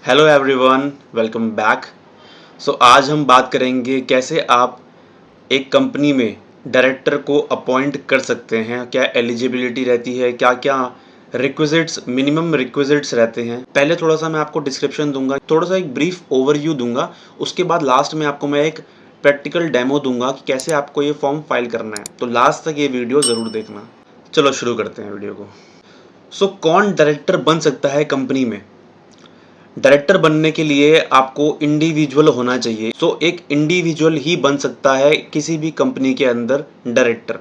Hello everyone, welcome back. आज हम बात करेंगे कैसे आप एक कंपनी में डायरेक्टर को अपॉइंट कर सकते हैं, क्या एलिजिबिलिटी रहती है, क्या क्या रिक्विजिट्स, मिनिमम रिक्विजिट्स रहते हैं। पहले थोड़ा सा मैं आपको डिस्क्रिप्शन दूंगा, थोड़ा सा एक ब्रीफ ओवरव्यू दूंगा, उसके बाद लास्ट में आपको मैं एक प्रैक्टिकल डेमो दूंगा कि कैसे आपको ये फॉर्म फाइल करना है। तो लास्ट तक ये वीडियो ज़रूर देखना। चलो शुरू करते हैं वीडियो को। कौन डायरेक्टर बन सकता है कंपनी में? डायरेक्टर बनने के लिए आपको इंडिविजुअल होना चाहिए। एक इंडिविजुअल ही बन सकता है किसी भी कंपनी के अंदर डायरेक्टर।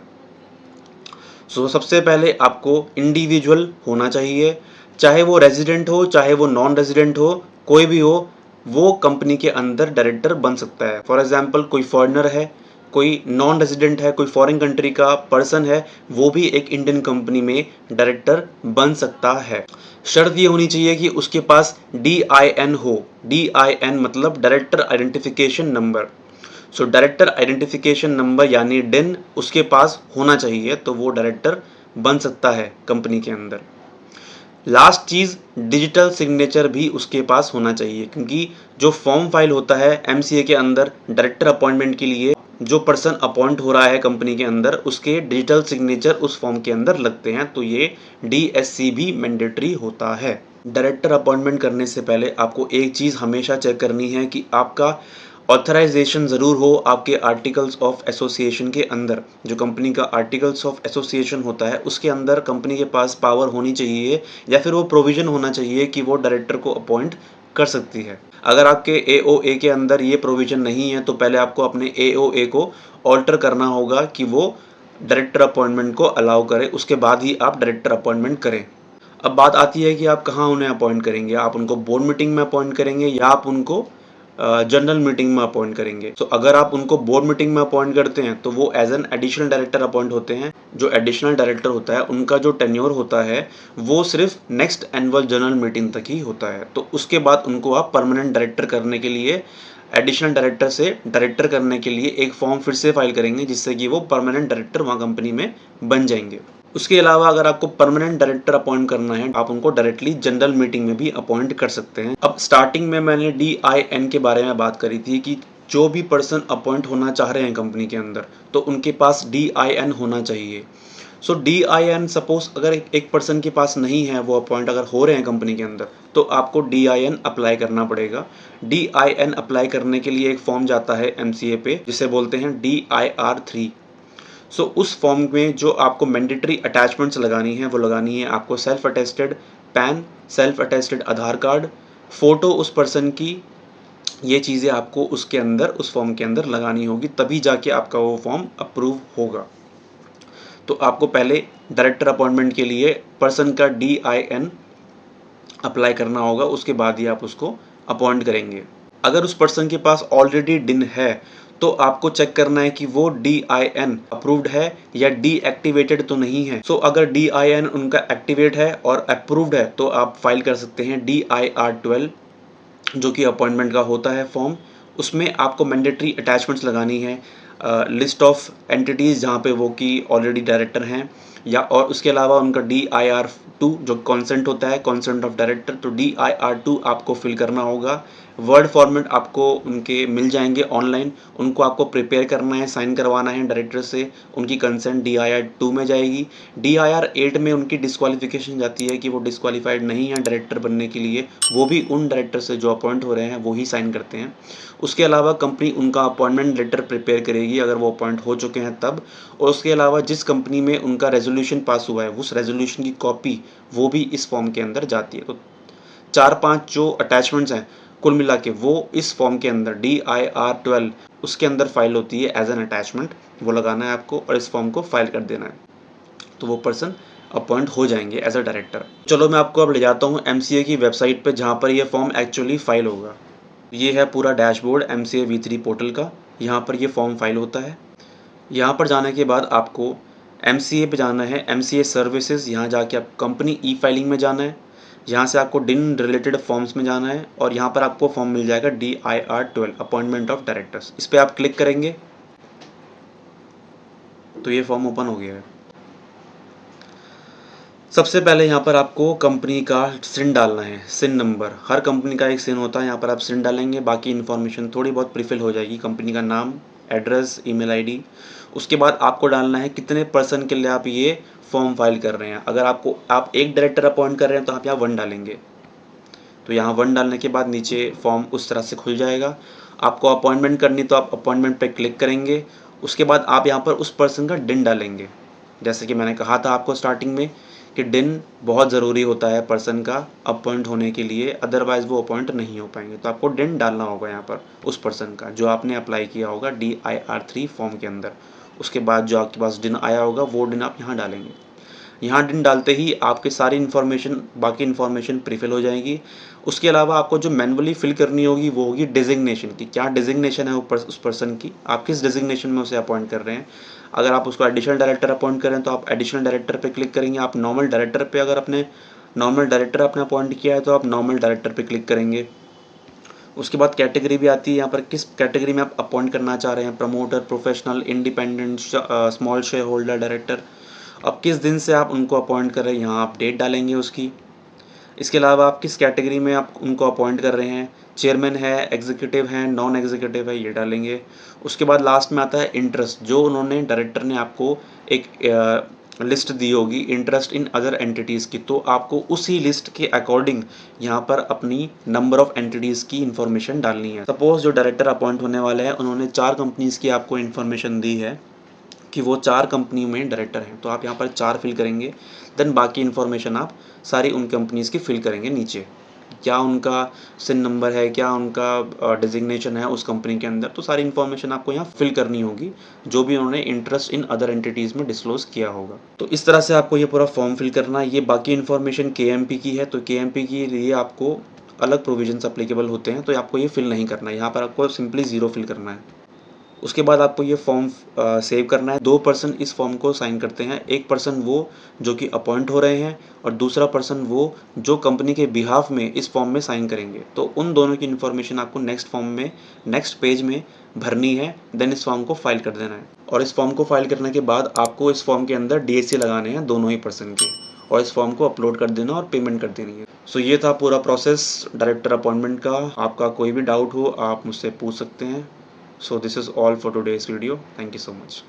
सबसे पहले आपको इंडिविजुअल होना चाहिए, चाहे वो रेजिडेंट हो, चाहे वो नॉन रेजिडेंट हो, कोई भी हो, वो कंपनी के अंदर डायरेक्टर बन सकता है। फॉर एग्जाम्पल कोई फॉरेनर है, कोई नॉन रेजिडेंट है, कोई फॉरेन कंट्री का पर्सन है, वो भी एक इंडियन कंपनी में डायरेक्टर बन सकता है। शर्त ये होनी चाहिए कि उसके पास DIN हो। DIN मतलब director identification number. Director identification number यानी डिन उसके पास होना चाहिए, तो वो डायरेक्टर बन सकता है कंपनी के अंदर। लास्ट चीज, डिजिटल सिग्नेचर भी उसके पास होना चाहिए, क्योंकि जो फॉर्म फाइल होता है MCA के अंदर डायरेक्टर अपॉइंटमेंट के लिए, जो पर्सन अपॉइंट हो रहा है कंपनी के अंदर, उसके डिजिटल सिग्नेचर उस फॉर्म के अंदर लगते हैं, तो ये DSC भी मैंडेटरी होता है। डायरेक्टर अपॉइंटमेंट करने से पहले आपको एक चीज़ हमेशा चेक करनी है कि आपका ऑथराइजेशन ज़रूर हो आपके आर्टिकल्स ऑफ एसोसिएशन के अंदर। जो कंपनी का आर्टिकल्स ऑफ एसोसिएशन होता है उसके अंदर कंपनी के पास पावर होनी चाहिए, या फिर वो प्रोविज़न होना चाहिए कि वो डायरेक्टर को अपॉइंट कर सकती है। अगर आपके AOA के अंदर ये प्रोविज़न नहीं है, तो पहले आपको अपने AOA को ऑल्टर करना होगा कि वो डायरेक्टर अपॉइंटमेंट को अलाउ करे, उसके बाद ही आप डायरेक्टर अपॉइंटमेंट करें। अब बात आती है कि आप कहाँ उन्हें अपॉइंट करेंगे। आप उनको बोर्ड मीटिंग में अपॉइंट करेंगे या आप उनको जनरल मीटिंग में अपॉइंट करेंगे। अगर आप उनको बोर्ड मीटिंग में अपॉइंट करते हैं तो वो as an additional director appoint होते हैं। जो एडिशनल डायरेक्टर होता है उनका जो टेन्योर होता है वो सिर्फ नेक्स्ट एनुअल जनरल मीटिंग तक ही होता है। तो उसके बाद उनको आप परमानेंट डायरेक्टर करने के लिए, एडिशनल डायरेक्टर से डायरेक्टर करने के लिए एक फॉर्म फिर से फाइल करेंगे, जिससे कि वो परमानेंट डायरेक्टर वहाँ कंपनी में बन जाएंगे। उसके अलावा अगर आपको परमानेंट डायरेक्टर अपॉइंट करना है, आप उनको डायरेक्टली जनरल मीटिंग में भी अपॉइंट कर सकते हैं। अब स्टार्टिंग में मैंने DIN के बारे में बात करी थी कि जो भी पर्सन अपॉइंट होना चाह रहे हैं कंपनी के अंदर, तो उनके पास DIN होना चाहिए। DIN सपोज अगर एक पर्सन के पास नहीं है, वो अपॉइंट अगर हो रहे हैं कंपनी के अंदर, तो आपको DIN अप्लाई करना पड़ेगा। DIN अप्लाई करने के लिए एक फॉर्म जाता है MCA पे, जिसे बोलते हैं DIR3। उस फॉर्म में जो आपको मैंडेटरी अटैचमेंट्स लगानी है वो लगानी है आपको self attested PAN, self attested Aadhaar card, photo उस पर्सन की। ये चीज़ें आपको उसके अंदर, उस फॉर्म के अंदर लगानी होगी, तभी जाके आपका वो फॉर्म अप्रूव होगा। तो आपको पहले डायरेक्टर अपॉइंटमेंट के लिए पर्सन का DIN अप्लाई करना होगा, उसके बाद ही आप उसको अपॉइंट करेंगे। अगर उस पर्सन के पास ऑलरेडी डिन है, तो आपको चेक करना है कि वो DIN अप्रूव्ड है या डीएक्टिवेटेड तो नहीं है। अगर DIN उनका एक्टिवेट है और अप्रूव्ड है, तो आप फाइल कर सकते हैं DIR12, जो कि अपॉइंटमेंट का होता है फॉर्म। उसमें आपको मैंडेटरी अटैचमेंट्स लगानी है, लिस्ट ऑफ एंटिटीज़ जहाँ पे वो की ऑलरेडी डायरेक्टर हैं, या और उसके अलावा उनका DIR2 जो कॉन्सेंट होता है, कॉन्सेंट ऑफ डायरेक्टर, तो DIR2 आपको फिल करना होगा। वर्ड फॉर्मेट आपको उनके मिल जाएंगे ऑनलाइन, उनको आपको प्रिपेयर करना है, साइन करवाना है डायरेक्टर से, उनकी कंसेंट DIR2 में जाएगी। DIR8 में उनकी डिस्क्वालिफिकेशन जाती है कि वो डिस्क्वालीफाइड नहीं है डायरेक्टर बनने के लिए, वो भी उन डायरेक्टर से जो अपॉइंट हो रहे हैं वो ही साइन करते हैं। उसके अलावा कंपनी उनका अपॉइंटमेंट लेटर प्रिपेयर करेगी अगर वो अपॉइंट हो चुके हैं तब, और उसके अलावा जिस कंपनी में उनका रेजोल्यूशन पास हुआ है उस रेजोल्यूशन की कॉपी वो भी इस फॉर्म के अंदर जाती है। तो 4-5 जो अटैचमेंट्स हैं कुल मिला के वो इस फॉर्म के अंदर DIR12 उसके अंदर फाइल होती है एज एन अटैचमेंट, वो लगाना है आपको और इस फॉर्म को फाइल कर देना है, तो वो पर्सन अपॉइंट हो जाएंगे एज अ डायरेक्टर। चलो मैं आपको अब ले जाता हूँ MCA की वेबसाइट पे, जहाँ पर ये फॉर्म एक्चुअली फाइल होगा। ये है पूरा डैशबोर्ड MCA V3 पोर्टल का, यहाँ पर ये फॉर्म फाइल होता है। यहाँ पर जाने के बाद आपको MCA पे जाना है, MCA सर्विसेज, यहाँ जाके आप कंपनी E फाइलिंग में जाना है, यहाँ से आपको डिन रिलेटेड फॉर्म्स में जाना है, और यहाँ पर आपको फॉर्म मिल जाएगा DIR12 अपॉइंटमेंट ऑफ डायरेक्टर्स। इस पर आप क्लिक करेंगे तो ये फॉर्म ओपन हो गया है। सबसे पहले यहाँ पर आपको कंपनी का सिन डालना है, सिन नंबर। हर कंपनी का एक सिन होता है, यहाँ पर आप सिन डालेंगे, बाकी इन्फॉर्मेशन थोड़ी बहुत प्रीफिल हो जाएगी, कंपनी का नाम, एड्रेस, ईमेल आईडी। उसके बाद आपको डालना है कितने पर्सन के लिए आप ये फॉर्म फाइल कर रहे हैं। अगर आप एक डायरेक्टर अपॉइंट कर रहे हैं तो आप यहाँ 1 डालेंगे। तो यहाँ 1 डालने के बाद नीचे फॉर्म उस तरह से खुल जाएगा। आपको अपॉइंटमेंट करनी तो आप अपॉइंटमेंट पे क्लिक करेंगे। उसके बाद आप यहाँ पर उस पर्सन का दिन डालेंगे। जैसे कि मैंने कहा था आपको स्टार्टिंग में कि दिन बहुत ज़रूरी होता है पर्सन का अपॉइंट होने के लिए, अदरवाइज़ वो अपॉइंट नहीं हो पाएंगे। तो आपको दिन डालना होगा यहाँ पर उस पर्सन का जो आपने अप्लाई किया होगा DIR3 फॉर्म के अंदर। उसके बाद जो आपके पास दिन आया होगा वो दिन आप यहाँ डालेंगे। यहाँ दिन डालते ही आपकी सारी इन्फॉर्मेशन, बाकी इन्फॉर्मेशन प्रीफिल हो जाएगी। उसके अलावा आपको जो मैनुअली फिल करनी होगी वो होगी डिजिग्नेशन की। क्या डिजिग्नेशन है उस पर्सन की, आप किस डिजिग्नेशन में उसे अपॉइंट कर रहे हैं। अगर आप उसको एडिशनल डायरेक्टर अपॉइंट करें तो आप एडिशनल डायरेक्टर पे क्लिक करेंगे। आप नॉर्मल डायरेक्टर पे, अगर अपने नॉर्मल डायरेक्टर आपने अपॉइंट किया है तो आप नॉर्मल डायरेक्टर पे क्लिक करेंगे। उसके बाद कैटेगरी भी आती है यहाँ पर, किस कैटेगरी में आप अपॉइंट करना चाह रहे हैं, promoter, professional, independent, small share holder, director. अब किस दिन से आप उनको अपॉइंट कर रहे हैं, यहाँ आप डेट डालेंगे उसकी। इसके अलावा आप किस कैटेगरी में आप उनको अपॉइंट कर रहे हैं, चेयरमैन है, एग्जीक्यूटिव है, नॉन एग्जीक्यूटिव है, ये डालेंगे। उसके बाद लास्ट में आता है इंटरेस्ट, जो उन्होंने डायरेक्टर ने आपको एक लिस्ट दी होगी इंटरेस्ट इन अदर एंटिटीज़ की, तो आपको उसी लिस्ट के अकॉर्डिंग यहाँ पर अपनी नंबर ऑफ एंटिटीज़ की इन्फॉर्मेशन डालनी है। सपोज जो डायरेक्टर अपॉइंट होने वाले हैं उन्होंने 4 कंपनीज़ की आपको इन्फॉर्मेशन दी है कि वो 4 कंपनी में डायरेक्टर हैं, तो आप यहाँ पर 4 फिल करेंगे। देन बाकी इन्फॉर्मेशन आप सारी उन कंपनीज़ की फिल करेंगे नीचे। क्या उनका सिन नंबर है, क्या उनका डिजिग्नेशन है उस कंपनी के अंदर, तो सारी इन्फॉर्मेशन आपको यहाँ फिल करनी होगी जो भी उन्होंने इंटरेस्ट इन अदर एंटिटीज़ में डिस्क्लोज़ किया होगा। तो इस तरह से आपको ये पूरा फॉर्म फिल करना है। ये बाकी इन्फॉर्मेशन KMP की है, तो KMP के लिए आपको अलग प्रोविजंस एप्लीकेबल होते हैं, तो आपको ये फिल नहीं करना है। यहाँ पर आपको सिंपली 0 फिल करना है। उसके बाद आपको ये फॉर्म सेव करना है। 2 पर्सन इस फॉर्म को साइन करते हैं, एक पर्सन वो जो कि अपॉइंट हो रहे हैं और दूसरा पर्सन वो जो कंपनी के बिहाफ में इस फॉर्म में साइन करेंगे। तो उन दोनों की इन्फॉर्मेशन आपको नेक्स्ट फॉर्म में, नेक्स्ट पेज में भरनी है। देन इस फॉर्म को फाइल कर देना है, और इस फॉर्म को फाइल करने के बाद आपको इस फॉर्म के अंदर DSC लगाने हैं दोनों ही पर्सन के, और इस फॉर्म को अपलोड कर देना और पेमेंट कर देनी है। सो ये था पूरा प्रोसेस डायरेक्टर अपॉइंटमेंट का। आपका कोई भी डाउट हो आप मुझसे पूछ सकते हैं। So this is all for today's video. Thank you so much.